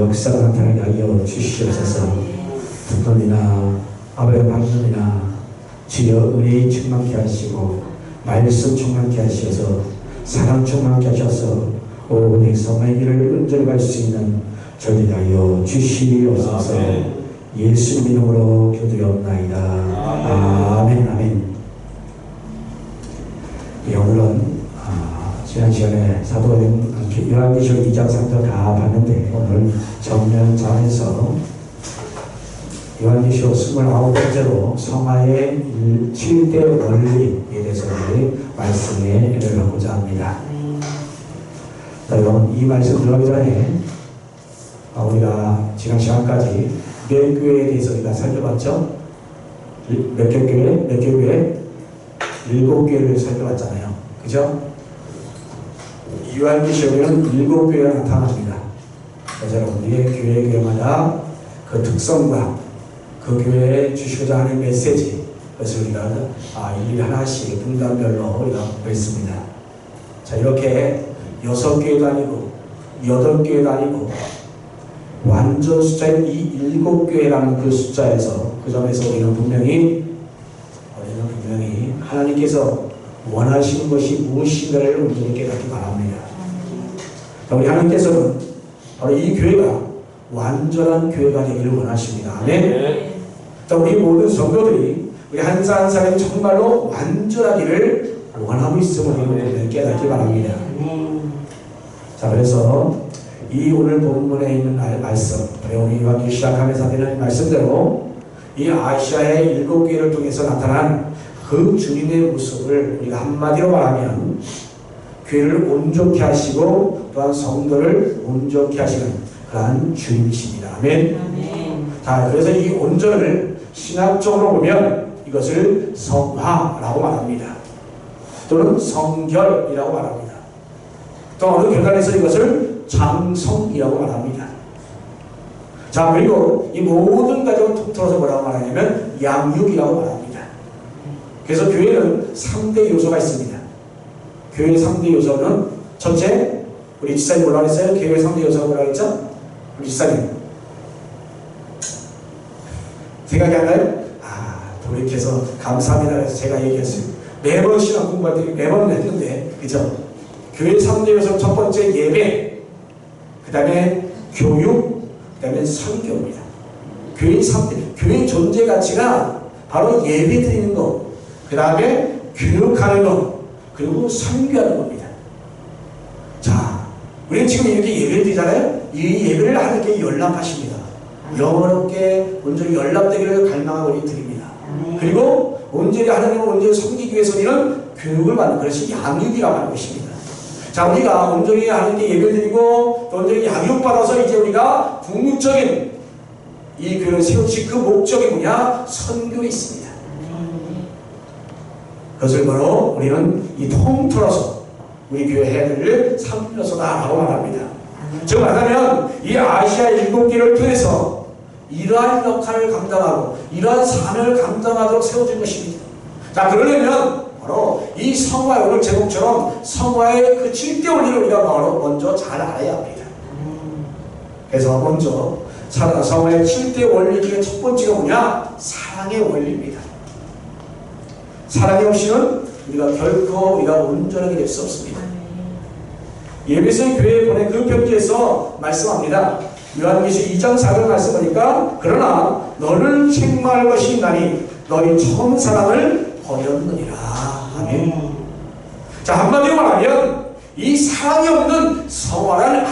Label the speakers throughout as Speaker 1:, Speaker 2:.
Speaker 1: 역사가 나타나게 하여 주시옵소서. 두돈이나 아버지의 방문이나 주여 은혜에 충만케 하시고 말씀 충만케 하셔서 사랑 충만케 하셔서 오직 성의 길을 온전히 갈 수 있는 저희가 하여 주시옵소서. 예수 이름으로 기도하옵나이다. 아멘. 아멘. 예, 오늘은 지난 시간에 사도행 요한계시록 2장 3절 다 봤는데 오늘 정면전에서 요한계시록 29번째로 성화의 7대 원리에 대해서 말씀에 들어가고자 합니다. 자, 여러분 이 말씀 들어가기 전에 우리가 지난 시간까지 몇 교회에 대해서 우리가 살펴봤죠? 몇 개 교회? 7교회를 살펴봤잖아요. 그죠? 요한계시록에는 7교회가 나타납니다. 그래서 여러분들이 교회마다 그 특성과 그 교회에 주시고자 하는 메시지, 그것을 우리가 일일이 하나씩 분단별로 우리가 보겠습니다. 자, 이렇게 6교회도 아니고 8교회도 아니고 완전 숫자인 이 7교회라는 그 숫자에서 그 점에서 우리는 분명히 하나님께서 원하시는 것이 무엇인가를 온전히 깨닫기 바랍니다. 우리 하나님께서는 바로 이 교회가 완전한 교회가 되기를 원하십니다. 아멘. 우리 모든 성도들이 우리 한 사람 한 사람이 정말로 완전하기를 원하고 있음을 우리는 깨닫기 바랍니다. 자, 그래서 이 오늘 본문에 있는 말씀, 우리 요한계시록 시작하면서 하는 말씀대로 이 아시아의 7교회를 통해서 나타난 그 주님의 모습을 우리가 한마디로 말하면 교회를 온전케 하시고 또한 성도를 온전케 하시는 그러한 주님이십니다. 아멘. 자, 그래서 이 온전을 신학적으로 보면 이것을 성화라고 말합니다. 또는 성결이라고 말합니다. 또 어느 교단에서 이것을 장성이라고 말합니다. 자, 그리고 이 모든 가정을 통틀어서 뭐라고 말하냐면 양육이라고 말합니다. 그래서 교회는 3대 요소가 있습니다. 교회의 3대 요소는 첫째, 우리 지사님 뭐라고 했어요? 교회의 3대 요소가 뭐라고 했죠? 우리 지사님 생각이 안 나요? 돌이켜서 감사합니다. 그래서 제가 얘기했어요. 매번 신학 공부할 때 매번 했는데, 그죠? 교회 3대 요소 첫 번째 예배, 그 다음에 교육, 그 다음에 설교입니다. 교회 3대, 교회 존재 가치가 바로 예배 드리는 것, 그 다음에 교육하는 것, 그리고 설교하는 겁니다. 자, 우리는 지금 이렇게 예배를 드리잖아요? 이 예배를 하나님께 연락하십니다. 영원롭게 온전히 연락되기를 갈망하고 우리 드립니다. 그리고 온전히 하나님을 온전히 섬기기 위해서 우리는 교육을 받는 것이 양육이라고 하는 것입니다. 자, 우리가 온전히 하나님께 예배를 드리고 또 온전히 양육받아서 이제 우리가 궁극적인 이 교회를 세우시 그 목적이 뭐냐? 선교에 있습니다. 그것을 바로 우리는 이 통틀어서 우리 교회 해를 삼려서다라고 말합니다. 즉 말하면 이 아시아 7교회를 통해서 이러한 역할을 감당하고 이러한 사명을 감당하도록 세워진 것입니다. 자, 그러려면 바로 이 성화, 오늘 제목처럼 성화의 그 7대 원리를 우리가 바로 먼저 잘 알아야 합니다. 그래서 먼저 성화의 7대 원리 중에 첫 번째가 뭐냐? 사랑의 원리입니다. 사랑이 없이는 우리가 결코 우리가 온전하게 될 수 없습니다. 예배소의 교회에 보낸 그 편지에서 말씀합니다. 요한계시록 2장 4절 말씀하니까 그러나 너를 책망할 것이 있나니 너희 처음 사랑을 버렸느니라. 아멘. 자, 한마디로 말하면 이 사랑이 없는 성화는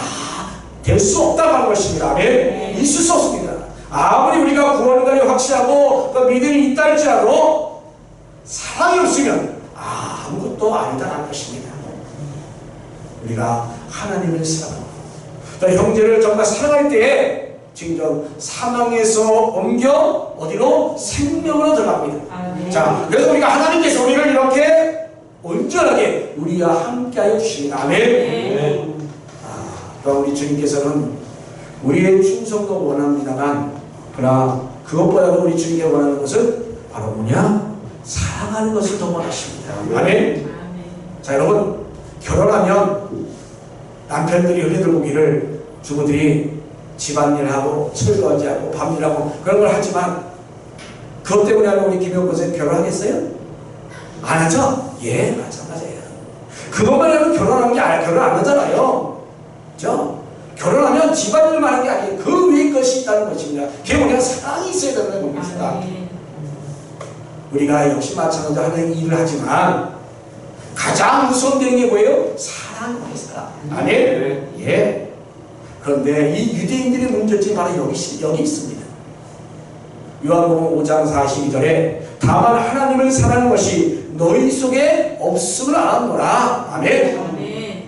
Speaker 1: 될 수 없다고 하는 것입니다. 아멘. 있을 수 없습니다. 아무리 우리가 구원관이 확실하고 또 믿음이 있다 할지라도 사랑이 없으면 아무것도 아니다라는 것입니다. 우리가 하나님을 사랑하고 또 형제를 정말 사랑할 때에 지금 사망에서 옮겨 어디로? 생명으로 들어갑니다. 자, 그래서 우리가 하나님께서 우리를 이렇게 온전하게 우리와 함께하여 주십니다. 아멘. 또 우리 주님께서는 우리의 충성도 원합니다만 그러나 그것보다도 우리 주님께 원하는 것은 바로 뭐냐? 사랑하는 것을 더 원하십니다. 아멘. 자, 여러분 결혼하면 남편들이 흔히들 보기를 주부들이 집안일하고 설거지하고 밥일하고 그런 걸 하지만 그것 때문에 우리 김영권 선생님 결혼하겠어요? 안 하죠? 예, 마찬가지예요. 그것만 하면 결혼한 게 아니라 결혼 안 하잖아요. 그죠? 결혼하면 집안일만 하는 게 아니에요. 그 위에 것이 있다는 것입니다. 그게 뭐냐? 사랑이 있어야 되는 겁니다. 우리가 역시 마찬가지로 하는 일을 하지만 가장 우선되는 게 뭐예요? 사랑입니다. 사랑. 아멘? 예. 그런데 이 유대인들의 문제점이 바로 여기 있습니다. 요한복음 5장 42절에 다만 하나님을 사랑하는 것이 너희 속에 없음을 알았노라. 아멘. 아멘.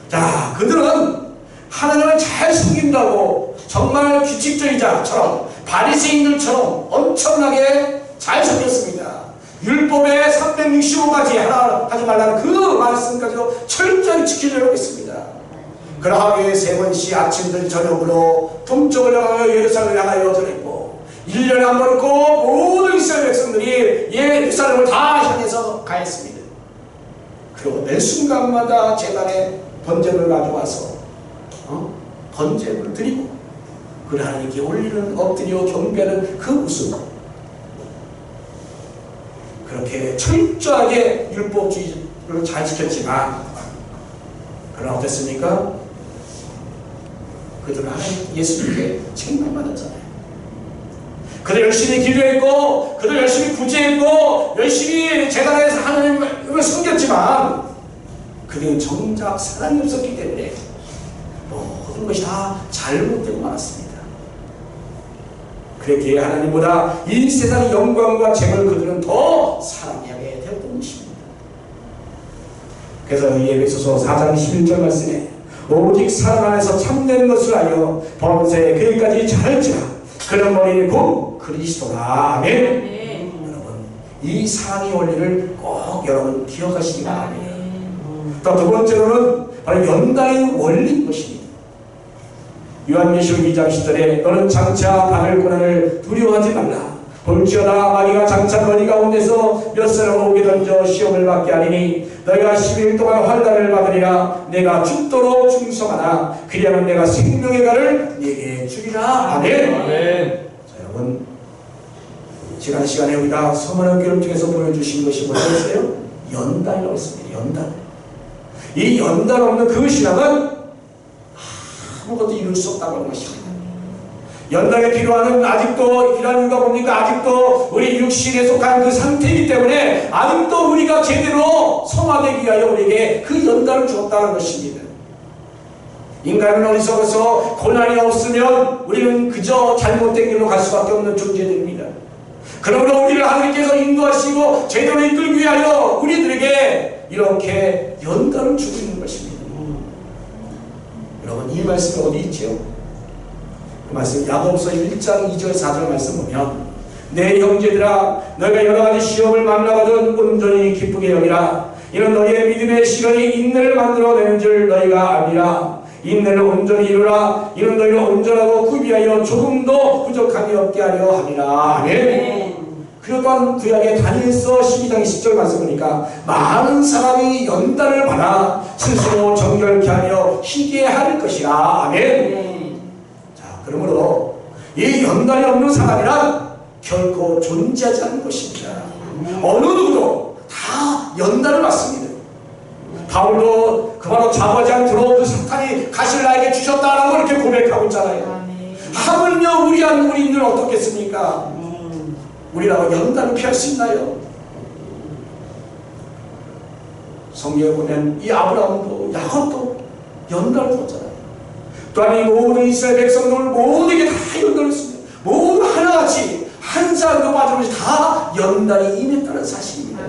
Speaker 1: 자, 그들은 하나님을 잘 섬긴다고 정말 규칙주의자처럼 바리새인들처럼 엄청나게 잘 섬겼습니다. 율법에 365가지 하나 하지 말라는 그 말씀까지도 철저히 지키려고 했습니다. 그러나 하루에 3번씩 아침들 저녁으로 동쪽을 향하여 예루살렘을 향하여 전했고 1년에 한 번 꼭 모든 이스라엘 백성들이 예루살렘을 다 향해서 가했습니다. 그리고 매 순간마다 제단에 번제를 가져와서 번제를 드리고 그 하나님께 올리는 엎드려 경배하는 그 모습, 그렇게 철저하게 율법주의를 잘 지켰지만 그러나 어땠습니까? 그들은 하나님 예수님께 책망받았잖아요. 그들 열심히 기도했고 그들 열심히 구제했고 열심히 제단에서 하나님을 섬겼지만 그들은 정작 사랑이 없었기 때문에 모든 것이 다 잘못되고 말았습니다. 그렇기에 하나님보다 이 세상의 영광과 재물을 그들은 더 사랑하게 되었던 것입니다. 그래서 이 에베소서 4장 11절 말씀에 오직 사랑 안에서 참된 것을 알여 범사에 그에까지 잘할지라 그런 머리는 곧 그리스도라. 아멘. 네. 여러분 이 사랑의 원리를 꼭 여러분 기억하시기 바랍니다. 또 두 번째로는 바로 연단의 원리인 것입니다. 요한계시록 2장 10절에 너는 장차 받을 고난을 두려워하지 말라. 볼지어다 마귀가 장차 너희 가운데서 몇 사람을 오게 던져 시험을 받게 하리니 너희가 10일 동안 환난을 받으리라. 내가 죽도록 충성하라. 그리하면 내가 생명의 가를 네게 주리라. 아멘. 아멘. 자, 여러분 지난 시간에 우리가 서문의 교를 통해서 보여주신 것이 뭐였어요? 연단이라고 했습니다. 연단. 이 연단 없는 그 신앙은 아무것도 이룰 수 없다고 하는 것입니다. 연단에 필요한 아직도 이런 이유가 뭡니까? 아직도 우리 육신에 속한 그 상태이기 때문에 아직도 우리가 제대로 성화되기 위하여 우리에게 그 연단을 주었다는 것입니다. 인간은 어리석어서 고난이 없으면 우리는 그저 잘못된 길로 갈 수밖에 없는 존재들입니다. 그러므로 우리를 하나님께서 인도하시고 제대로 이끌기 위하여 우리들에게 이렇게 연단을 주고 있는 것입니다. 여러분 이 말씀이 어디 있지요? 그 말씀 야고보서 1장 2절 4절 말씀 보면 내 형제들아 너희가 여러가지 시험을 만나거든 온전히 기쁘게 여기라. 이는 너희의 믿음의 시련이 인내를 만들어내는 줄 너희가 아니라. 인내를 온전히 이루라. 이는 너희를 온전하고 구비하여 조금도 부족함이 없게 하려 함이라. 아멘. 그리고 또한 구약의 다니엘서 12장 10절 말씀 보니까 많은 사람이 연단을 받아 스스로 정결케 하며 희게 할 것이라. 아멘. 자, 그러므로 이 연단이 없는 사람이란 결코 존재하지 않는 것입니다. 어느 누구도 다 연단을 받습니다. 바울도 그바로 좌우하지 않도록 그 사탄이 가시를 나에게 주셨다라고 이렇게 고백하고 있잖아요. 하물며 우리인들 어떻겠습니까? 우리라고 연단을 피할 수 있나요? 성경에 보면 이 아브라함도 야곱도 연단을 줬잖아요. 또한 이 모든 이스라엘 백성들 모두에게 다 연단을 했습니다. 모두 하나같이 한 사람도 빠짐없이 다 연단이 임했다는 사실입니다.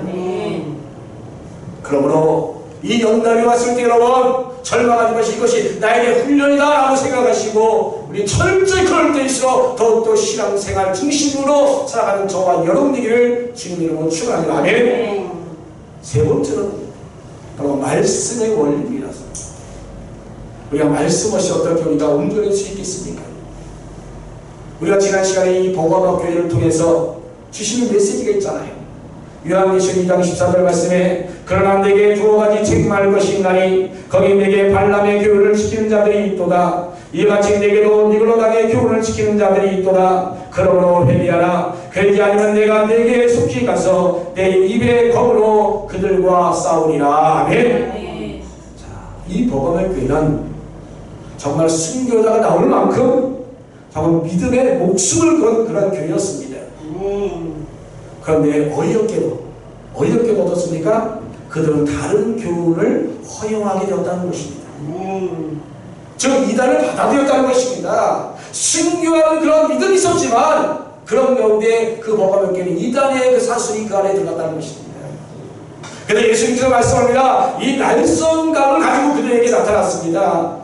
Speaker 1: 그러므로 이 연단이 왔을 때 여러분 절망하지 마시고 이것이 나에게 훈련이다 라고 생각하시고 우리 철저히 그럴 때일수록 더욱더 신앙생활 중심으로 살아가는 저와 여러분 되기를 주님 이름으로 축원합니다. 아멘. 세 번째는 바로 말씀의 원리입니다. 우리가 말씀 없이 어떻게 우리가 온전할 수 있겠습니까? 우리가 지난 시간에 이 복음화 교회를 통해서 주시는 메시지가 있잖아요. 요한계시록 2장 14절 말씀에 그러나 내게 두어 가지 책망할 것이 있나니 거기 내게 발람의 교훈을 지키는 자들이 있도다. 이같이 내게도 니글로당의 교훈을 지키는 자들이 있도다. 그러므로 회개하라. 그러지 아니면 내가 내게 속히 가서 내 입의 검으로 그들과 싸우리라. 아멘. 자, 이 복음의 교회는 정말 순교자가 나올 만큼 정말 믿음의 목숨을 건 그런 교회였습니다. 그런데 어이없게도 어떻습니까? 그들은 다른 교훈을 허용하게 되었다는 것입니다. 즉 이단을 받아들였다는 것입니다. 순교하는 그런 믿음이 있었지만 그런 가운데 그 복음의 교회는 이단의 그 사슬이 그 안에 들어갔다는 것입니다. 그런데 예수님께서 말씀합니다. 이 날성감을 가지고 그들에게 나타났습니다.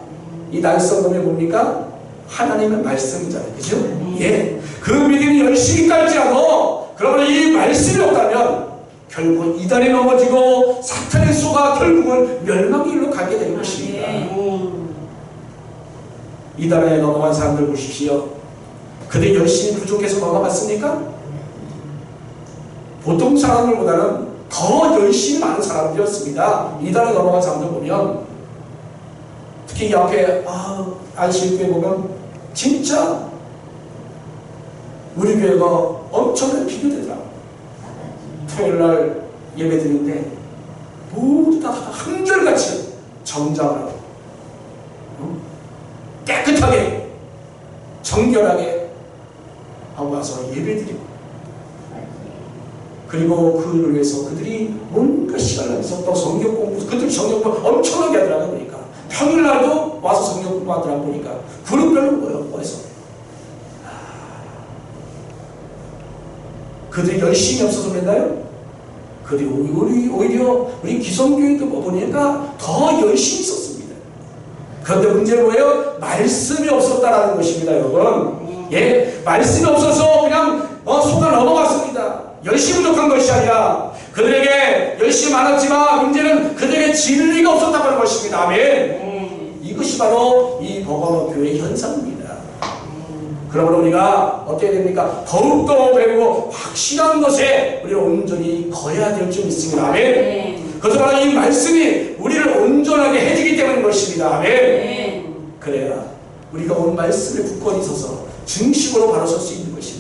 Speaker 1: 이 날성감이 뭡니까? 하나님의 말씀이잖아요. 그죠? 예. 그 믿음이 열심히 깔지라도 그러면 이 말씀이 없다면 결국 이단에 넘어지고 사탄의 쏘가 결국은 멸망의 길로 가게 되는 것입니다. 이단에 넘어간 사람들 보십시오. 그들 열심히 부족해서 넘어갔습니까? 보통 사람들보다는 더 열심히 많은 사람들이었습니다. 이단에 넘어간 사람들 보면 특히 이 앞에 안식교회 보면 진짜 우리 교회가 엄청난 비교되더라고요. 토요일날 예배 드리는데 모두 다 한결같이 정장을 하고 깨끗하게 정결하게 하고 와서 예배드리고 그리고 그를 위해서 그들이 뭔가 시간을 내서 또 성경 공부 그들 성경 공부 엄청나게 하더라고요. 보니까 평일날도 와서 성경 공부하더라고 보니까 그룹별로 모여서 그들이 열심히 없어서 그랬나요? 그들이 오히려 우리 기성교회도 보니까 더 열심히 있었습니다. 그런데 문제는 뭐예요? 말씀이 없었다라는 것입니다, 여러분. 예, 말씀이 없어서 그냥 속아 넘어갔습니다. 열심히 부족한 것이 아니라 그들에게 열심히 많았지만 문제는 그들에게 진리가 없었다고 하는 것입니다. 아멘. 이것이 바로 이 버가모 교회의 현상입니다. 그러므로 우리가 어떻게 됩니까? 더욱더 배우고 확실한 것에 우리가 온전히 거해야 될 줄 믿습니다. 아멘. 그것은 바로 이 말씀이 우리를 온전하게 해주기 때문인 것입니다. 아멘. 그래야 우리가 온 말씀에 굳건히 서서 중심으로 바로 설 수 있는 것입니다.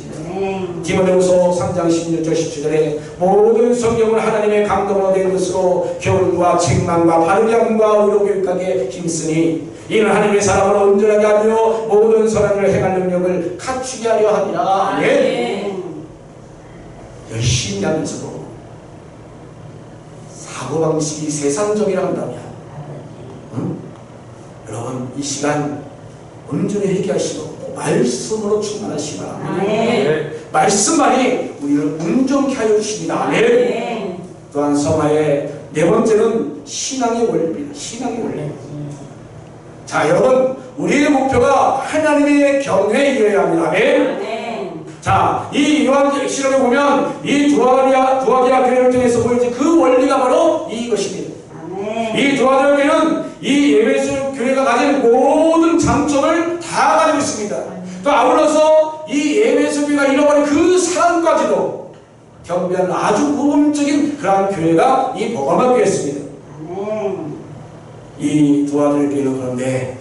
Speaker 1: 디모데후서 3장 16절 17절에 모든 성경을 하나님의 감동으로 된 것으로 교훈과 책망과 바르게 함과 의로 교육하게 힘쓰니 이는 하나님의 사람을 온전하게 하며 모든 선악을 행할 능력을 갖추게 하려 함이라. 예. 열심히 하면서도 사고방식이 세상적이라 한다면 여러분 이 시간 온전히 회개하시고 말씀으로 충만하시기 바랍니다. 말씀만이 우리를 온전케 하여 주십니다. 아멘. 또한 성화의 네 번째는 신앙의 원리입니다. 신앙의 원리. 자, 여러분 우리의 목표가 하나님의 경외에 이르러야 합니다. 아멘. 자, 이 요한계시록에 보면 이 두아디아 교회를 통해서 보여진 그 원리가 바로 이것입니다. 이 두아디아 교회는 이 에베소 교회가 가진 모든 장점을 다 가지고 있습니다. 또 아울러서 이 에베소 교회가 잃어버린 그 사람까지도 경배하는 아주 모범적인 그러한 교회가 이 버가모 교회였습니다. 이 두아디아 교회는 그런데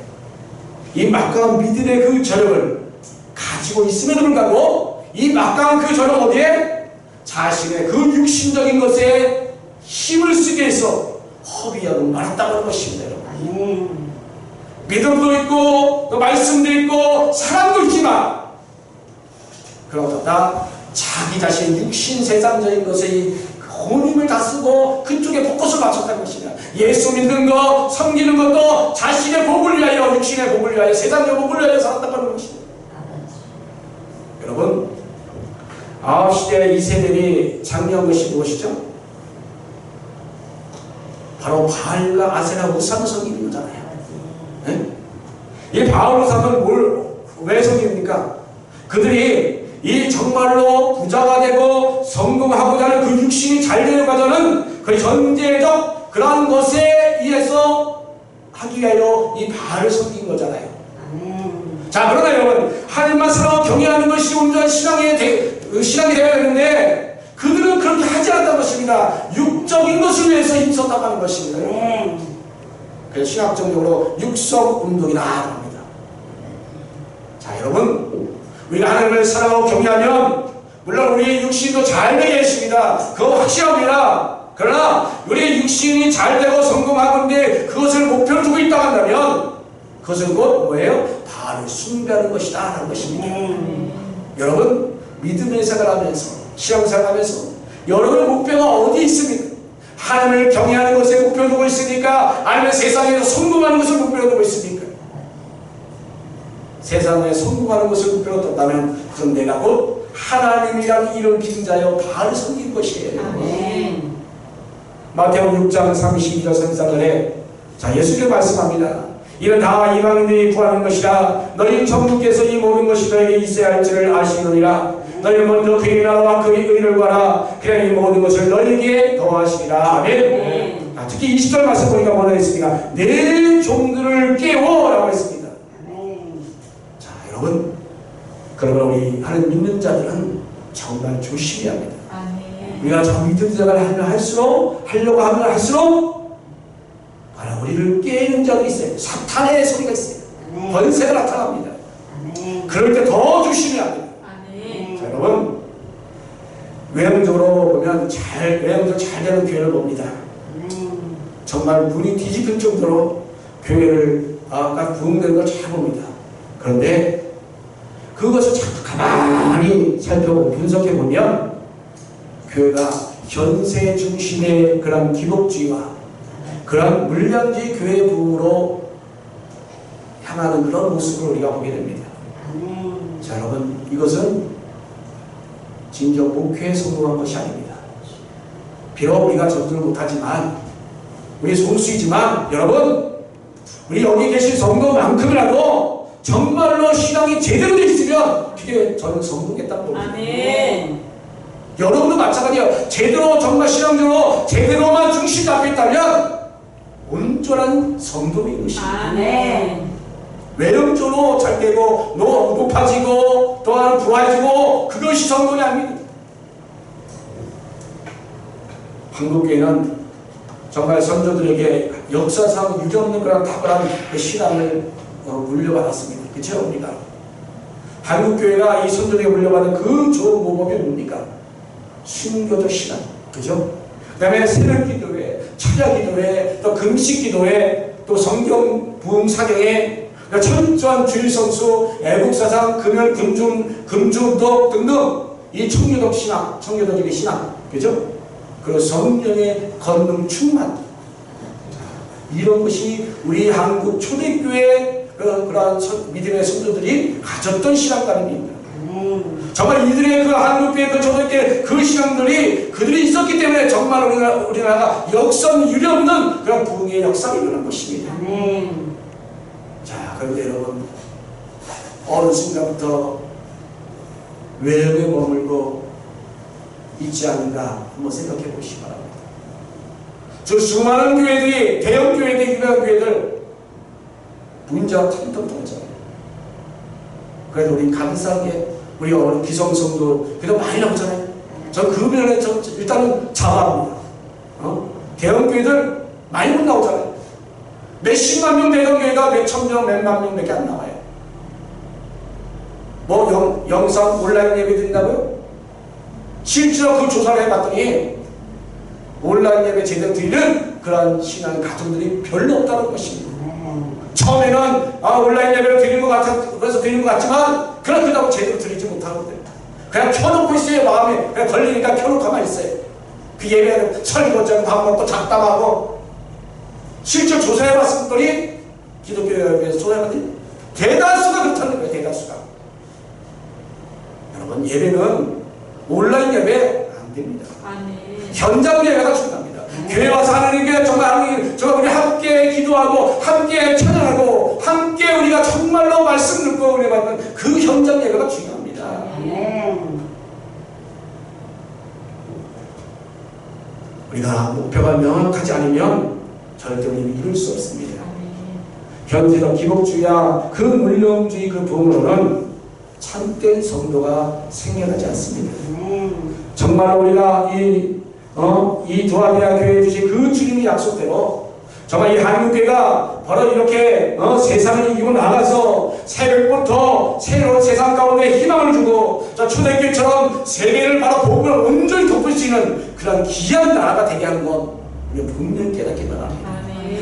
Speaker 1: 이 막강한 믿음의 그 저력을 가지고 있음에도 불구하고 이 막강한 그 저력 어디에? 자신의 그 육신적인 것에 힘을 쓰기 위해서 허비하고 말았다고 하는 것입니다. 믿음도 있고 또 말씀도 있고 사랑도 있지만 그러다 자기 자신의 육신 세상적인 것에 온 힘을 다 쓰고 그쪽에 포커스를 맞췄다는 것입니다. 예수 믿는 것, 섬기는 것도 자신의 복을 위하여, 육신의 복을 위하여, 세상의 복을 위하여 살았다고 하는 것입니다. 여러분 9시대 이세벨이 장려한 것이 무엇이죠? 바로 바알과 아세라 우상을 섬기는 거잖아요. 네? 이 바알 우상은 왜 섬깁니까? 그들이 이 정말로 부자가 되고 성공하고자 하는 그 육신이 잘 되는 과정은 그 전제적 그러한 것에 의해서 하기 위하여 이 바알을 섬긴 거잖아요. 자, 그러나 여러분 하나님만 사랑하고 경외하는 것이 온전한 신앙이 되어야 되는데 그들은 그렇게 하지 않았다는 것입니다. 육적인 것을 위해서 힘썼다고 하는 것입니다. 그래서 신학적으로 육성 운동이라 합니다. 자, 여러분, 우리가 하나님을 사랑하고 경외하면 물론 우리의 육신도 잘 되게 했습니다. 그거 확실합니다. 그러나 우리의 육신이 잘 되고 성공하건대 그것을 목표로 두고 있다고 한다면 그것은 곧 뭐예요? 바알을 숭배하는 것이다 하는 것입니다. 여러분, 믿음의 생활하면서 신앙생활하면서 여러분의 목표가 어디 있습니까? 하나님을 경외하는 것에 목표를 두고 있습니까? 아니면 세상에서 성공하는 것을 목표로 두고 있습니까? 세상에 성공하는 것을 목표로 뒀다면 그건 내가 곧 하나님이란 이름 긴 자여 바알을 섬긴 것이에요.
Speaker 2: 아멘.
Speaker 1: 마태복음 6장 32절 33절에 자, 예수께서 말씀합니다. 이는 다 이방인들이 구하는 것이라. 너희 천국께서 이 모든 것이 너에게 있어야 할지를 아시느니라. 너희 먼저 그의 나라와 그의 의를 구하라. 그래야 이 모든 것을 너희에게 더하시리라. 아멘. 특히 20절 말씀 보니까 뭐라 했습니까? 내 종들을 깨워 라고 했습니다. 자, 여러분, 그러면 우리 하나님 믿는 자들은 정말 조심해야 합니다. 우리가 저 믿는 자를 하려고 하면 할수록 바로 우리를 깨는 자도 있어요. 사탄의 소리가 있어요. 번세가 나타납니다. 그럴 때 더 조심해야 합니다. 자, 여러분, 외형적으로 보면 외형적으로 잘 되는 교회를 봅니다. 정말 눈이 뒤집힐 정도로 교회를 부흥되는 걸 잘 봅니다. 그런데 그것을 자꾸 가만히 살펴보고 분석해 보면 교회가 현세 중심의 그런 기복주의와 그런 물량주의 교회 부흥으로 향하는 그런 모습을 우리가 보게 됩니다. 자, 여러분, 이것은 진정 목회에 성공한 것이 아닙니다. 비록 우리가 전도를 못하지만 우리 소수이지만 여러분, 우리 여기 계신 성도만큼이라도 정말로 신앙이 제대로 되어 있으면 그게 저는 성공했다고 봅니다.
Speaker 2: 아멘.
Speaker 1: 여러분도 마찬가지예요. 제대로 정말 신앙적으로 제대로만 중심 잡혀 있다면 온전한 성도인 것입니다.
Speaker 2: 아멘.
Speaker 1: 외형적으로 잘 되고 높아지고 또한 부활해지고 그것이 성공이 아닙니다. 한국교회는 정말 선조들에게 역사상 유전없는 그런 탁월한 그 신앙을 물려받았습니다. 그렇죠? 우리가 한국교회가 이 선조들에게 물려받은 그 좋은 모범이 뭡니까? 순교적 신앙, 그죠? 그 다음에 새벽기도회, 철야기도회, 또 금식기도회, 또 성경 부흥 사경회, 철저한 주일성수, 애국사상, 금연, 금주운동 등등 이 청교적 신앙, 청교적인 신앙, 그죠? 그리고 성령의 권능 충만, 이런 것이 우리 한국 초대교회 그러한 믿음의 선조들이 가졌던 신앙관입니다. 정말 이들의 그 한국교회 그 초대교회 그 신앙들이 그들이 있었기 때문에 정말 우리나라가 역선 유례없는 그런 부흥의 역사가 일어난 것입니다. 자, 그런데 여러분, 어느 순간부터 외형에 머물고 있지 않는가 한번 생각해 보시기 바랍니다. 저 수많은 교회들이, 대형 교회들, 유명한 교회들 문제가 텅텅텅하잖아요. 그래도 우리 감사하게 우리 어른 기성성도 그래도 많이 나오잖아요. 저 그 면에 일단은 자부합니다. 대형 교회들 많이 못 나오잖아요. 몇십만 명 되던 교회가 몇천 명, 몇만 명밖에 안 나와요. 뭐 영상 온라인 예배 드린다고요? 실제로 그 조사를 해봤더니 온라인 예배 제대로 드리는 그런 신앙 가정들이 별로 없다는 것입니다. 처음에는 온라인 예배를 드리는 것 그래서 드리는 것 같지만 그렇다고 제대로 드리지 못하는데 그냥 켜놓고 있어요. 마음에 그냥 걸리니까 켜놓고 가만히 있어요. 그 예배는 설거지하고 밥 먹고 잡담하고 실제 조사해봤더니 기독교회에서 조사해봤더니 대다수가 그렇다는 거예요. 대다수가. 여러분, 예배는 온라인 예배 안 됩니다. 현장 예배가 중요합니다. 교회 와서 하나님께 정말 우리 함께 기도하고 함께 찬양하고 함께 우리가 정말로 말씀 듣고 우리 받는 그 현장 예배가 중요합니다. 우리가 목표가 명확하지 않으면 절대 우리는 이룰 수 없습니다. 현재적 기복주의와 그 물령주의 그 부흥으로는 참된 성도가 생겨나지 않습니다. 정말 우리가 이 두아비아 교회에 주신 그 주님의 약속대로 정말 이 한국교회가 바로 이렇게 세상을 이기고 나가서 새벽부터 새로운 세상 가운데 희망을 주고 초대교회처럼 세계를 바로 복음을 온전히 덮을 수 있는 그런 귀한 나라가 되게 하는 건 우리가 분명히 깨닫기 바랍니다.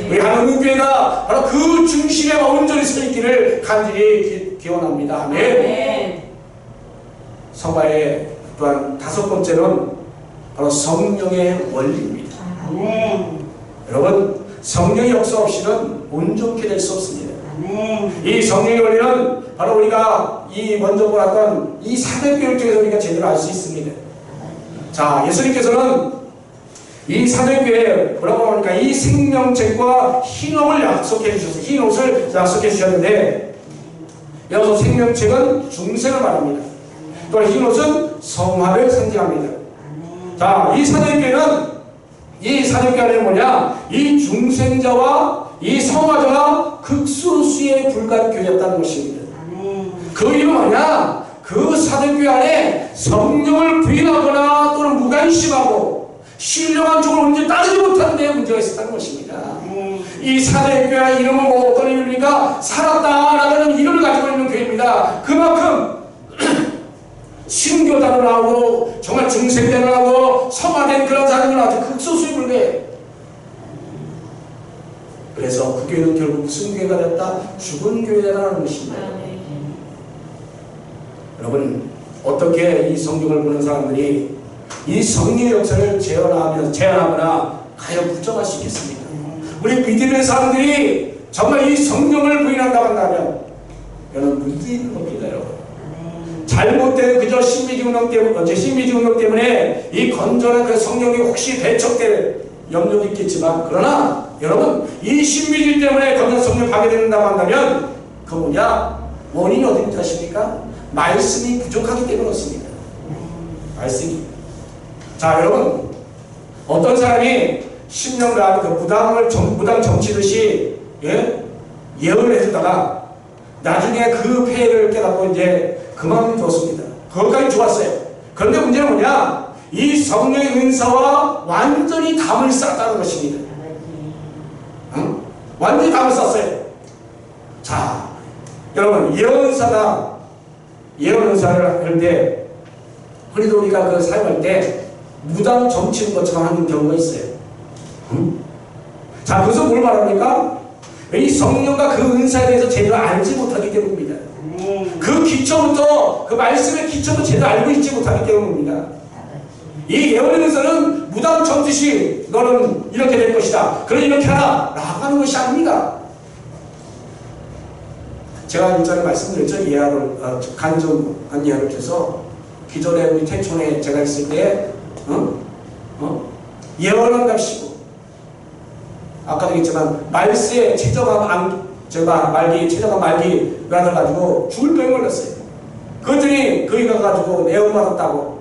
Speaker 1: 우리 한국교회가 바로 그 중심에 온전히 서 있기를 간절히 기원합니다. 아멘. 성화의 또한 다섯 번째는 바로 성령의 원리입니다. 여러분, 성령의 역사 없이는 온전케 될 수 없습니다. 이 성령의 원리는 바로 우리가 이 먼저 보았던 이 사도행전 중에서 우리가 제대로 알 수 있습니다. 자, 예수님께서는 이 사도행전에 뭐라고 하니까 이 생명책과 흰옷을 약속해 주셨어요. 흰옷을 약속해 주셨는데 여기서 생명책은 중생을 말합니다. 또 흰옷은 성화를 상징합니다. 자, 이 사도행전은 뭐냐? 이 중생자와 이 성화자가 극소수에 불과한 교회였다는 것입니다. 그 이유는 뭐냐? 그 사도교회 안에 성령을 부인하거나 또는 무관심하고 신령한 쪽을 온전히 따르지 못하는 데 문제가 있었다는 것입니다. 이 사도교회 이름은 뭐 어떤 이름입니까? 살았다라는 이름을 가지고 있는 교회입니다. 그만큼 신교단을 하고 정말 중생단을 하고 성화된 그런 사람들은 아주 극소수에 불과해. 그래서 그 교회는 결국 무슨 교회가 됐다? 죽은 교회라는 것입니다. 여러분, 어떻게 이 성경을 보는 사람들이 이 성령의 역사를 제한하거나 가여 부정할 수 있겠습니까? 우리 믿음의 사람들이 정말 이 성령을 부인한다고 한다면 이거는 문제 있는 겁니다, 여러분. 잘못된 그저 신비주의 운동 때문에 이 건전한 그 성령이 혹시 배척될 염려도 있겠지만, 그러나 여러분, 이 신비주의 때문에 건전한 성령 파괴된다고 한다면 그 뭐냐? 원인이 어딘지 아십니까? 말씀이 부족하기 때문에 그렇습니다. 말씀이. 자, 여러분, 어떤 사람이 10년간 그 무당 정치듯이 예언을 해주다가 나중에 그 폐해를 깨닫고 이제 그만뒀습니다. 그것까지 좋았어요. 그런데 문제는 뭐냐? 이 성령의 은사와 완전히 담을 쌓았다는 것입니다. 응? 완전히 담을 쌓았어요. 자, 여러분, 예언은사를 할 때 흔히도 우리가 그 사용할 때 무당 정치인 것처럼 하는 경우가 있어요. 응? 자, 그래서 뭘 말합니까? 이 성령과 그 은사에 대해서 제대로 알지 못하기 때문입니다. 그 기초부터, 그 말씀의 기초도 제대로 알고 있지 못하기 때문입니다. 이 예언의 은사는 무당 정치시 너는 이렇게 될 것이다, 그럼 이렇게 하라 라고 하는 것이 아닙니다. 제가 일전에 말씀드렸죠. 간접한 예언을 해서 기존에 우리 태촌에 제가 있을 때 예언한답시고 아까도 얘기했지만 말세에 최저가 말기가 돼가지고 죽을 병이 걸렸어요. 그랬더니 그이가 가지고 예언받았다고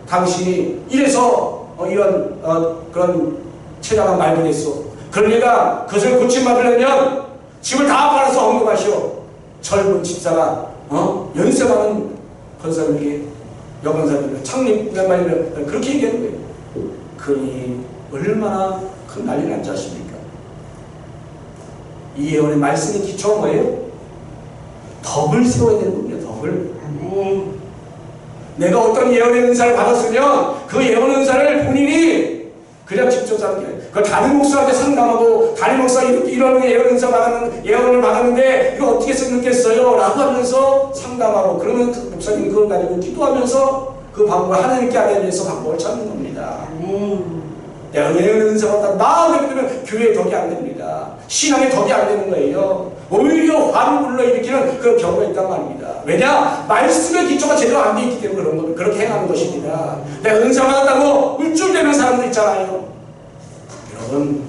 Speaker 1: 당신이 이래서 이런 그런 최저가 말기 됐어. 그러니까 그것을 고침받으려면 집을 다 팔아서 언급하시오. 젊은 집사가 연세 많은 건설에게 여건사님을 창립 말이면 그렇게 얘기하는 거예요. 그러니 얼마나 큰 난리 난지 아십니까? 이 예언의 말씀의 기초가 뭐예요? 덕을 세워야 되는 겁니다. 덕을. 내가 어떤 예언의 은사를 받았으면 그 예언 은사를 본인이 그냥 직접 사는 게 아니에요. 그 다른 목사한테 상담하고 다른 목사 이런 예언 은사 예언을 받았는데 이거 어떻게 생각했어요? 라고 하면서 상담하고 그러면 그 목사님이 그걸 가지고 기도하면서 그 방법을 하나님께 하기 위해서 방법을 찾는 겁니다. 내가 예언 은사 받다 마음에 들면 교회의 덕이 안 됩니다. 신앙의 덕이 안 되는 거예요. 오히려 화를 불러일으키는 그런 경우가 있단 말입니다. 왜냐? 말씀의 기초가 제대로 안 돼 있기 때문에 그런 겁니다. 그렇게 행하는 것입니다. 내가 은사 받았다고 울줄대는 사람들 있잖아요. 여러분,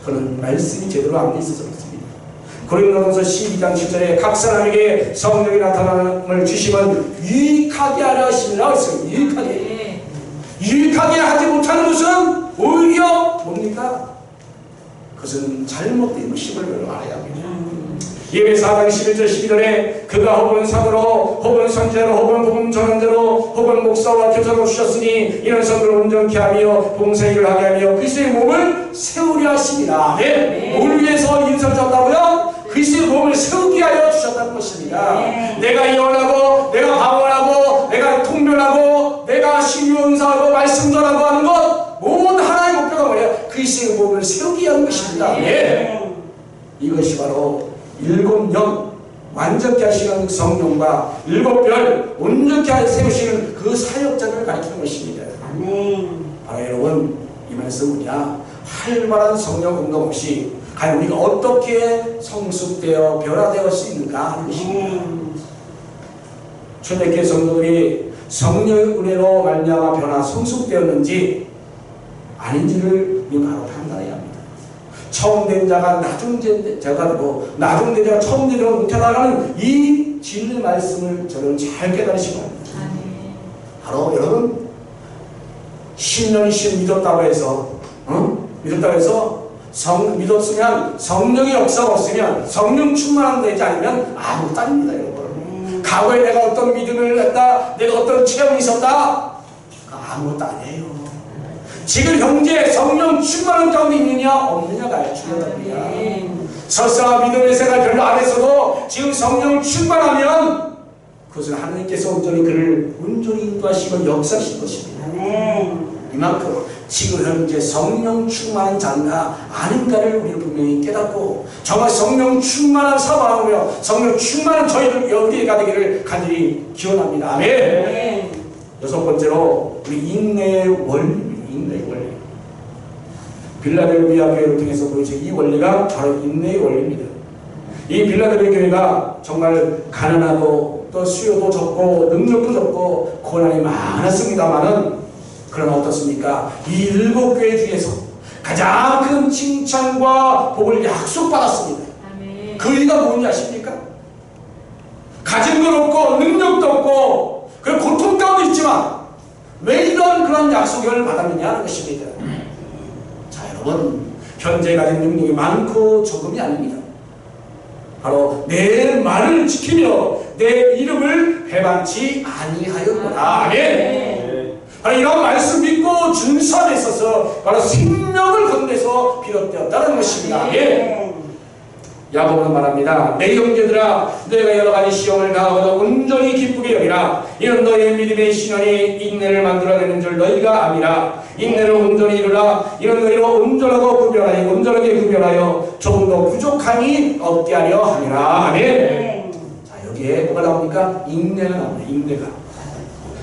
Speaker 1: 그는 말씀이 제대로 안 돼 있어서 그렇습니다. 고린도전서 12장 7절에 각 사람에게 성령이 나타남을 주시면 유익하게 하려 하심이라고 했어요. 유익하게 하지 못하는 것은 오히려 뭡니까? 그것은 잘못된 것임을 알아야 합니다. 예배 4장 11절 12절에 그가 혹은 사도로 혹은 선지자로 혹은 복음 전환자로 혹은 목사와 교사로 주셨으니 이런 성도를 온전케 하며 봉사일을 하게 하며 그리스도의 몸을 몸을 세우려 하십니다. 네. 뭘 위해서 인사를 줬다고요? 그리스도의 몸을 세우기 위하여 주셨다는 것입니다. 내가 예언하고 내가 방언하고 내가 통변하고 내가 신유언사하고 말씀 전하고 하는 것 모든 하나의 목표가 뭐예요? 그리스도의 몸을 세우기 위한 것입니다. 네. 이것이 바로 7영 완전케 하시는 성령과 7별 온전케 세우시는 그 사역자를 가리키는 것입니다. 바로 여러분, 이 말씀 뭐냐? 활발한 성령 운동 없이 과연 우리가 어떻게 성숙되어 변화되어 수 있는가 하는 것입니다. 초대교회 성도들이 성령의 은혜로 말미암아 변화 성숙되었는지 아닌지를 우리 바로 판단해야 합니다. 처음 된 자가 나중 된 자가 되고 나중 된 자가 처음 된 자가 못해나가는 이 진리 말씀을 저는 잘 깨달으시기 바랍니다. 바로 여러분 10년 20년 믿었다고 해서 믿었다고 해서 믿었으면 성령의 역사가 없으면 성령 충만한 되지 않으면 아무것도 아닙니다. 여러분. 과거에 내가 어떤 믿음을 했다, 내가 어떤 체험이 있었다, 아무것도 아니에요. 지금 현재 성령 충만한 가운데 있느냐 없느냐가 중요합니다. 설사 믿음의 생활 별로 안 했어도 지금 성령 충만하면 그것은 하나님께서 온전히 그를 온전히 인도하시고 역사하신 것입니다. 이만큼 지금 현재 성령 충만한 자인가 아닌가를 우리는 분명히 깨닫고 정말 성령 충만한 사모하며 성령 충만한 저희를 여기가 되기를 간절히 기원합니다. 아멘. 6번째로 우리 인내의 원리입니다. 인내의 원리. 빌라델비아 교회를 통해서 보여진 이 원리가 바로 인내의 원리입니다. 이 빌라델비아 교회가 정말 가난하고 또 수요도 적고 능력도 적고 고난이 많았습니다만은 그러나 어떻습니까? 이 7교회 중에서 가장 큰 칭찬과 복을 약속받았습니다. 그 이유가 뭔지 아십니까? 가진 건 없고 능력도 없고 그 고통 가운데 있지만 왜 이런 그런 약속을 받았느냐 하는 것입니다. 자, 여러분, 현재 가진 능력이 많고 적음이 아닙니다. 바로 내 말을 지키며 내 이름을 배반치 아니하였구나. 아멘. 바로 이런 말씀 믿고 준수함에 있어서 바로 생명을 건네서 비롯되었다는 것입니다. 아멘. 야고보는 말합니다. 내 형제들아, 너희가 여러 가지 시험을 당하고도 온전히 기쁘게 여기라. 이는 너희의 믿음의 신원이 인내를 만들어내는 줄 너희가 아니라. 인내를 온전히 이루라. 이는 너희로 온전하고 구별하여 온전하게 구별하여 조금 더 부족함이 없게 하려 함이라. 아멘. 자, 여기에 뭐가 나옵니까? 인내가 나옵니다. 인내가.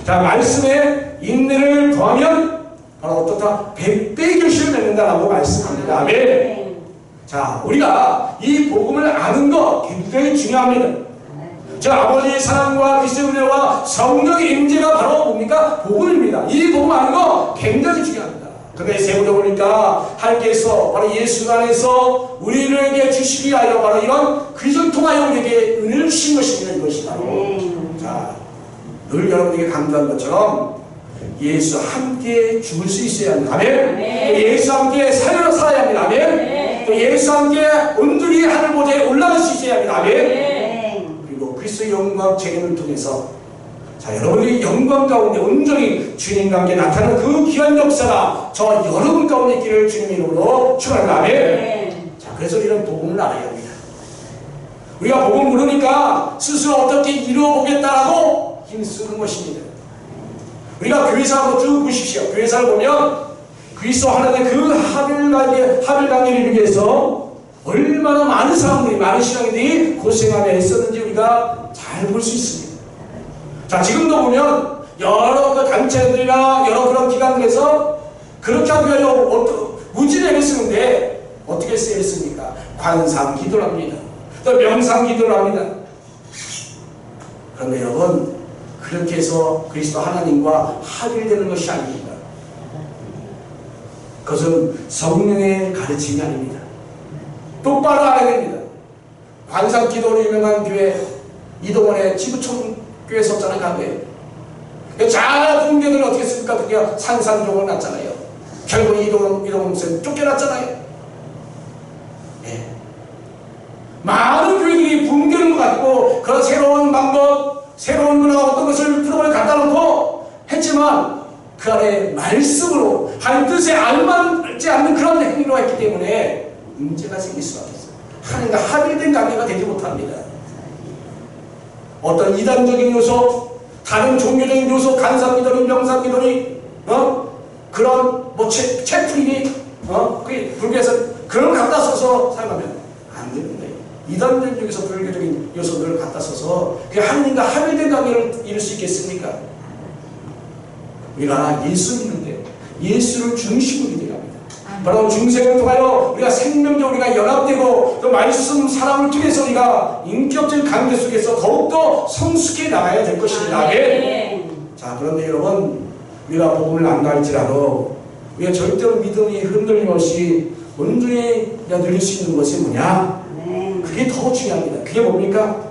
Speaker 1: 자, 말씀에 인내를 더하면 바로 어떻다? 100배의 결실을 맺는다라고 말씀합니다. 아멘. 자, 우리가 이 복음을 아는 것 굉장히 중요합니다. 저 아버지의 사랑과 그리스도의 은혜와 성령의 임재가 바로 뭡니까? 복음입니다. 이 복음 아는 거 굉장히 중요합니다. 그런데 세우다 보니까 하나님께서 바로 예수 안에서 우리에게 주시기 위하여 바로 이런 그리스도를 통하여 우리에게 은혜를 주신 것입니다. 이것이 바로 자, 늘 여러분에게 강조한 것처럼 예수 함께 죽을 수 있어야 합니다. 아멘. 예수 함께 살아야 합니다. 아멘. 또 예수 함께 온전히 하늘 보좌에 올라갈 수 있어야 합니다. 아멘. 그리고 그리스도의 영광 재림을 통해서 자, 여러분이 영광 가운데 온전히 주님과 함께 나타나는 그 귀한 역사가 저 여러분 가운데 있기를 주님 이름으로 축원합니다. 아멘. 자, 그래서 이런 복음을 알아야 합니다. 우리가 복음 모르니까 스스로 어떻게 이루어보겠다라고 힘쓰는 것입니다. 우리가 교회사 한번 쭉 보십시오. 교회사를 보면 그리스도 하나님의 그 합일관계를 이루기 위해서 얼마나 많은 사람들이, 많은 신앙인들이 고생하며 했었는지 우리가 잘 볼 수 있습니다. 자, 지금도 보면 여러 그 단체들이나 여러 그런 기관들에서 그렇게 하기 위하여 무지를 쓰는데 어떻게 쓰였습니까? 관상 기도를 합니다. 또 명상 기도를 합니다. 그런데 여러분, 그렇게 해서 그리스도 하나님과 합일되는 것이 아닙니다. 그것은 성령의 가르침이 아닙니다. 똑바로 알아야 됩니다. 관상 기도로 유명한 교회 이동원의 지구촌 교회 썼잖아요. 가게 잘 공개들 어떻게 했습니까? 그게 산산조각을 났잖아요. 결국 이동원 목사님 쫓겨났잖아요. 예. 많은 교회들이 붕괴는 것 같고 그런 새로운 방법, 새로운 문화 어떤 것을 프로그램에 갖다 놓고 했지만 그 안에 말씀으로 하나님 뜻에 알만 옳지 않는 그런 행위로 했기 때문에 문제가 생길 수밖에 없어요. 하나님과 합일된 관계가 되지 못합니다. 어떤 이단적인 요소, 다른 종교적인 요소, 간사미더니 명사미더니 그런 채플이니 불교에서 그런 걸 갖다 써서 사용하면 안 되는 거예요. 이단적인 쪽에서 불교적인 요소들을 갖다 써서 그 하나님과 합일된 관계를 이룰 수 있겠습니까? 우리가 예수 믿는데 예수를 중심으로 믿어야 합니다. 바로 중생을 통하여 우리가 생명적으로 우리가 연합되고 또 말씀 사랑을 통해서 우리가 인격적인 관계 속에서 더욱더 성숙해 나가야 될 것입니다. 자, 그런데 여러분, 우리가 복음을 안 가르치라도 우리가 절대로 믿음이 흔들림 없이 온전히 누릴 수 있는 것이 뭐냐? 그게 더 중요합니다. 그게 뭡니까?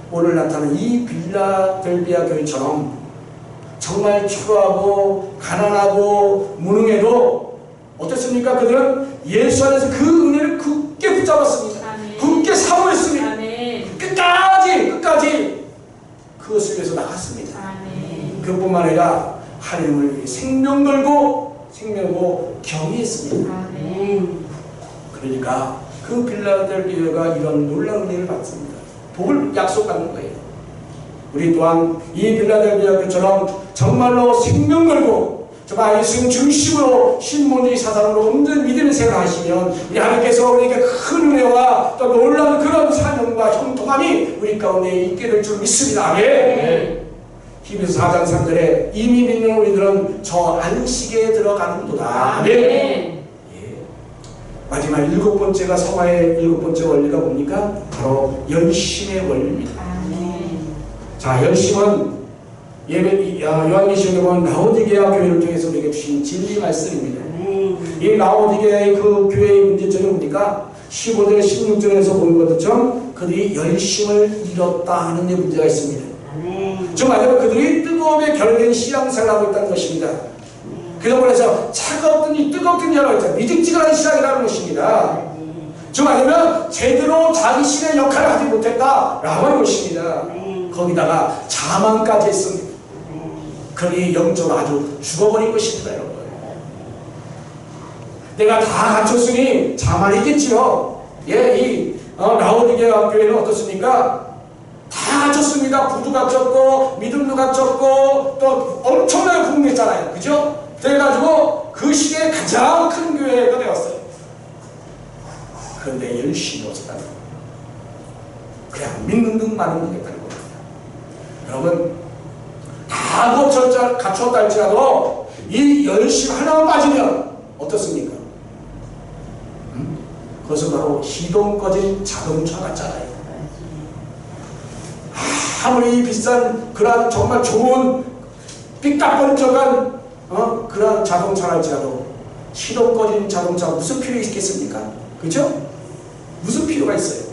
Speaker 1: 오늘 나타난 이 빌라델비아 교회처럼 정말 초라하고 가난하고 무능해도 어떻습니까? 그들은 예수 안에서 그 은혜를 굳게 붙잡았습니다.
Speaker 2: 아멘.
Speaker 1: 굳게 사모했습니다.
Speaker 2: 아멘.
Speaker 1: 끝까지 그것을 위해서 나갔습니다.
Speaker 2: 아멘.
Speaker 1: 그뿐만 아니라 하나님을 생명 걸고 경외했습니다.
Speaker 2: 아멘.
Speaker 1: 그러니까 그 빌라델비아가 이런 놀라운 은혜를 받습니다. 복을 약속받는 거예요. 우리 또한 이 빌라델비아 교회처럼 정말로 생명 걸고 정말 예수님 중심으로 신문지 사상으로 온전히 믿음의 생활을 하시면 우리 하나님께서 우리에게 큰 은혜와 또 놀라운 그런 사명과 형통함이 우리 가운데 있게 될 줄 믿습니다. 아멘. 히브리서 4장 3절에 이미 믿는 우리들은 저 안식에 들어가는도다. 아멘. 예. 마지막 7번째가 성화의 7번째 원리가 뭡니까? 바로 열심의 원리입니다.
Speaker 2: 아멘.
Speaker 1: 자, 열심은 요한계시록에 보면 라오디게아 교회를 통해서 우리에게 주신 진리 말씀입니다. 이 라오디게아의 그 교회의 문제점이 뭡니까? 15절 16절에서 보는 것처럼 그들이 열심을 잃었다 하는 데 문제가 있습니다. 즉 말하면 그들이 뜨거움에 결된 신앙생활을 하고 있다는 것입니다. 그래서 차갑더니 뜨겁더니라고 했죠. 미직지근한 신앙이라는 것입니다. 즉 말하면 제대로 자기 신의 역할을 하지 못했다라고 하는 것입니다. 거기다가 자만까지 했습니다. 그러니 영적으로 아주 죽어버린 것입니다, 여러분. 내가 다 갖췄으니 자만이겠지요. 예, 이 라오디게아 교회는 어떻습니까? 다 갖췄습니다. 부도 갖췄고 믿음도 갖췄고 또 엄청나게 공부했잖아요. 그죠? 그래가지고 그 시대에 가장 큰 교회가 되었어요. 그런데 열심히 없었다는 거예요. 그냥 믿는 듯만 믿겠다는 겁니다. 여러분, 다 갖췄다 할지라도 이 열심 하나만 빠지면 어떻습니까? 그것은 바로 시동 꺼진 자동차 같잖아요. 아무리 비싼 그런 정말 좋은 삐까뻔쩍한 그런 자동차라 할지라도 시동 꺼진 자동차 무슨 필요 있겠습니까? 그죠? 무슨 필요가 있어요?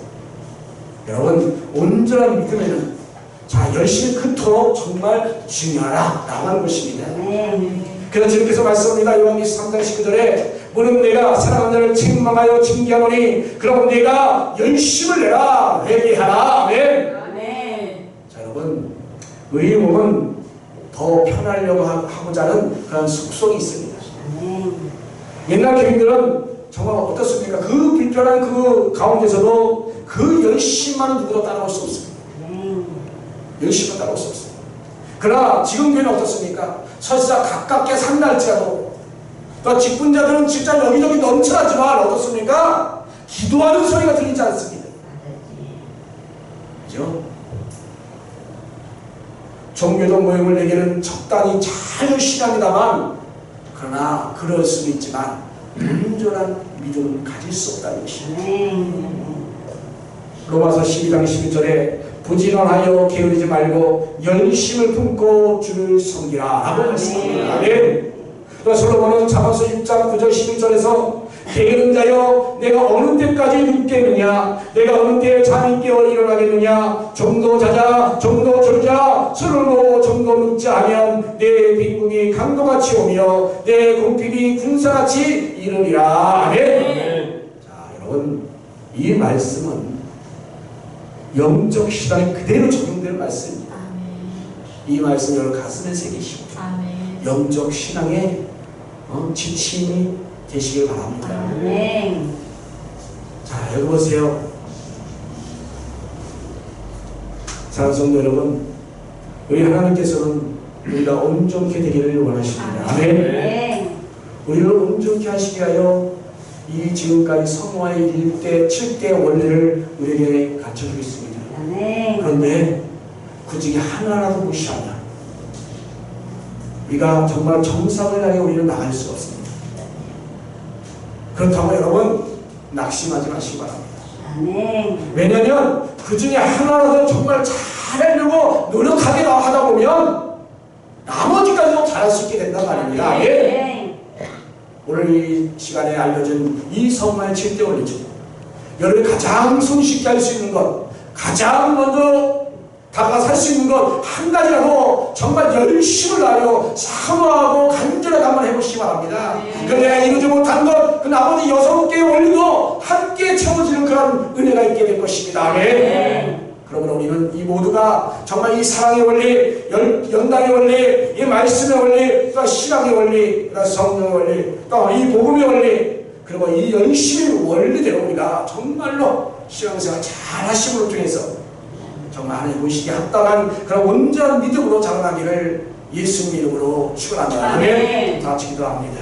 Speaker 1: 여러분, 온전한 믿음에는 자, 열심히 그토록 정말 중요하라라고 하는 것입니다. 그래서 주님께서 말씀합니다. 요한계시록 3장 19절에 무릇 내가 사랑하는 자를 책망하여 징계하노니 그럼 내가 열심을 내라 회개하라. 아멘. 자, 여러분, 우리 몸은 더 편하려고 하고자 하는 그런 속성이 있습니다. 옛날 교인들은 정말 어떻습니까? 그 불편한 그 가운데서도 그 열심만은 누구도 따라올 수 없습니다. 열심히 따라올 수 없습니다. 그러나 지금 교회는 어떻습니까? 설사 가깝게 산날지라도 또 직분자들은 진짜 여기저기 넘쳐나지만 어떻습니까? 기도하는 소리가 들리지 않습니다. 그죠? 종교적 모임을 내기는 적당히 자유시간이다만 그러나 그럴 수도 있지만 온전한 믿음을 가질 수 없다는 것입니다. 로마서 12장 11절에 부지런하여 게으르지 말고 열심을 품고 주를 섬기라 라고 말씀합니다. 아멘. 또 솔로몬은 자언서 6장 9절 11절에서 게으른 자여 내가 어느 때까지 눕겠느냐 내가 어느 때에 잠이 깨어 일어나겠느냐 좀 더 자자 좀 더 졸자 술을 먹고 좀 더 눕자 하면 내 빈궁이 강도같이 오며 내 공핍이 군사같이 이르리라. 아멘. 자, 여러분, 이 말씀은 영적 시간에 그대로 적용되는 말씀입니다. 이 말씀 여러분 가슴에 새기시고 영적 신앙의 지침이 되시길 바랍니다.
Speaker 2: 아멘.
Speaker 1: 자, 여기 보세요. 사랑하는 성도 여러분, 우리 하나님께서는 우리가 온전케 되기를 원하십니다. 아멘.
Speaker 2: 아멘.
Speaker 1: 우리를 온전케 하시게 하여 이 지금까지 성화의 1대, 7대 원리를 우리에게 가르쳐주고 있습니다.
Speaker 2: 아멘.
Speaker 1: 그런데 그 중에 하나라도 무시하면 우리가 정말 정상을 향해 우리는 나갈 수 없습니다. 그렇다고 여러분 낙심하지 마시기 바랍니다.
Speaker 2: 아멘.
Speaker 1: 왜냐하면 그 중에 하나라도 정말 잘하려고 노력하게 하다 보면 나머지까지도 잘할 수 있게 된단 말입니다. 예.
Speaker 2: 아멘.
Speaker 1: 오늘 이 시간에 알려준 이 성화의 7대 원리죠. 여러분이 가장 손쉽게 할 수 있는 것, 가장 먼저 다가살 수 있는 것 한 가지라도 정말 열심을 다하여 사모하고 간절하게 한번 해보시기 바랍니다. 그 내가 이루지 못한 것, 그 나머지 6개의 원리도 함께 채워지는 그런 은혜가 있게 될 것입니다. 아멘. 그러므로 우리는 이 모두가 정말 이 사랑의 원리, 연단의 원리, 이 말씀의 원리, 또 신앙의 원리, 또 성령의 원리, 또 이 복음의 원리, 그리고 이 열심의 원리대로 우리가 정말로 신앙생활 잘 하심으로 통해서 정말 하나님 보시기에 합당한 그런 온전한 믿음으로 자라나기를 예수님 이름으로 축원합니다. 아멘. 다 같이 기도합니다.